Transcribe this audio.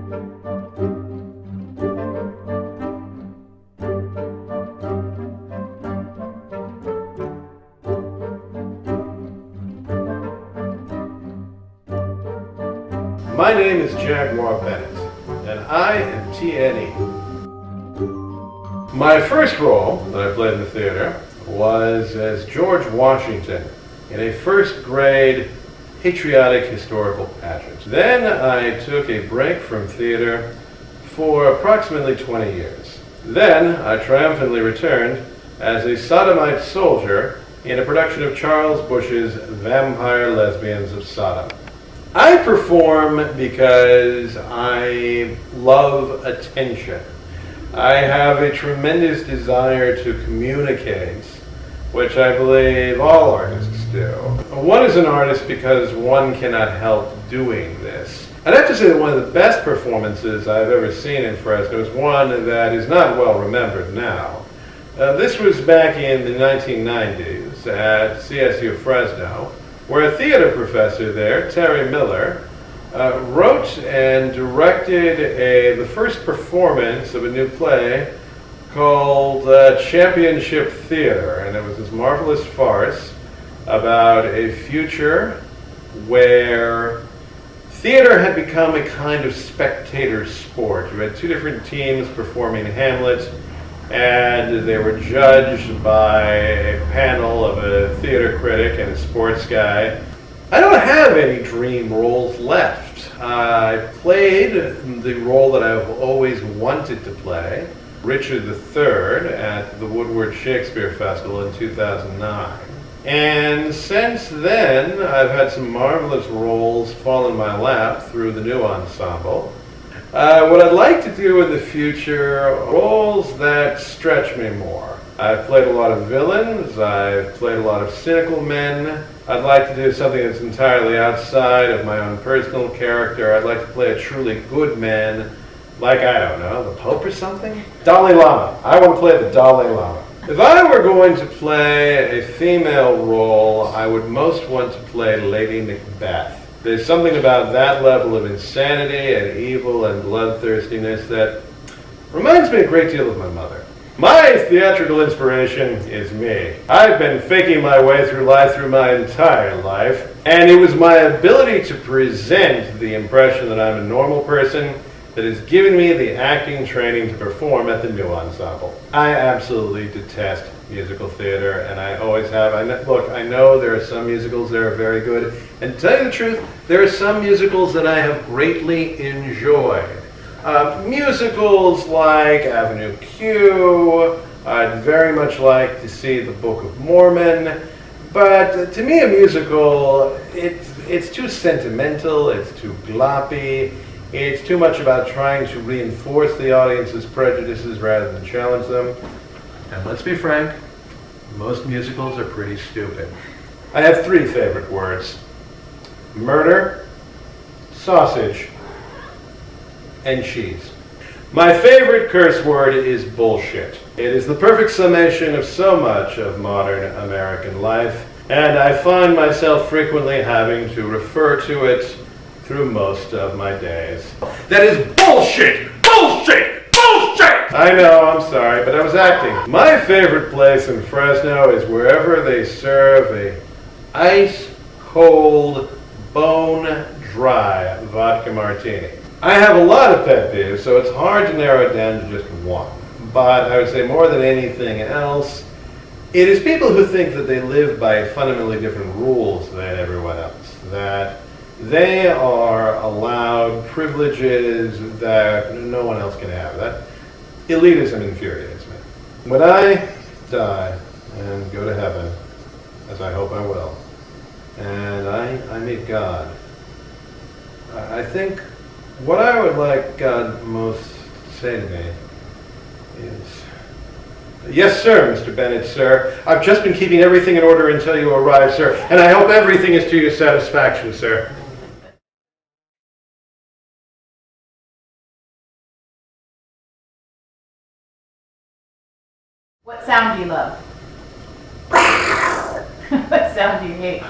My name is Jaguar Bennett, and I am TNE. My first role that I played in the theater was as George Washington in a first grade patriotic historical pageant. Then I took a break from theater for approximately 20 years. Then I triumphantly returned as a sodomite soldier in a production of Charles Busch's Vampire Lesbians of Sodom. I perform because I love attention. I have a tremendous desire to communicate, which I believe all artists do. One is an artist because one cannot help doing this. I'd have to say that one of the best performances I've ever seen in Fresno is one that is not well remembered now. This was back in the 1990s at CSU Fresno, where a theater professor there, Terry Miller, wrote and directed the first performance of a new play called Championship Theater, and it was this marvelous farce about a future where theater had become a kind of spectator sport. You had two different teams performing Hamlet, and they were judged by a panel of a theater critic and a sports guy. I don't have any dream roles left. I played the role that I've always wanted to play, Richard III, at the Woodward Shakespeare Festival in 2009. And since then, I've had some marvelous roles fall in my lap through the new ensemble. What I'd like to do in the future are roles that stretch me more. I've played a lot of villains, I've played a lot of cynical men. I'd like to do something that's entirely outside of my own personal character. I'd like to play a truly good man, like, I don't know, the Pope or something? Dalai Lama. I want to play the Dalai Lama. If I were going to play a female role, I would most want to play Lady Macbeth. There's something about that level of insanity and evil and bloodthirstiness that reminds me a great deal of my mother. My theatrical inspiration is me. I've been faking my way through life through my entire life, and it was my ability to present the impression that I'm a normal person that has given me the acting training to perform at the new ensemble. I absolutely detest musical theater, and I always have. I know there are some musicals that are very good, and to tell you the truth, there are some musicals that I have greatly enjoyed. Musicals like Avenue Q, I'd very much like to see The Book of Mormon, but to me a musical, it's too sentimental, it's too gloppy, it's too much about trying to reinforce the audience's prejudices rather than challenge them. And let's be frank, most musicals are pretty stupid. I have three favorite words: murder, sausage, and cheese. My favorite curse word is bullshit. It is the perfect summation of so much of modern American life, and I find myself frequently having to refer to it through most of my days. That is bullshit! Bullshit! Bullshit! I know, I'm sorry, but I was acting. My favorite place in Fresno is wherever they serve a ice-cold, bone-dry vodka martini. I have a lot of pet peeves, so it's hard to narrow it down to just one. But I would say more than anything else, it is people who think that they live by fundamentally different rules than everyone else. That they are allowed privileges that no one else can have. That elitism infuriates me. When I die and go to heaven, as I hope I will, and I meet God, I think what I would like God most to say to me is, "Yes, sir, Mr. Bennett, sir. I've just been keeping everything in order until you arrived, sir, and I hope everything is to your satisfaction, sir." What sound do you love? What sound do you hate?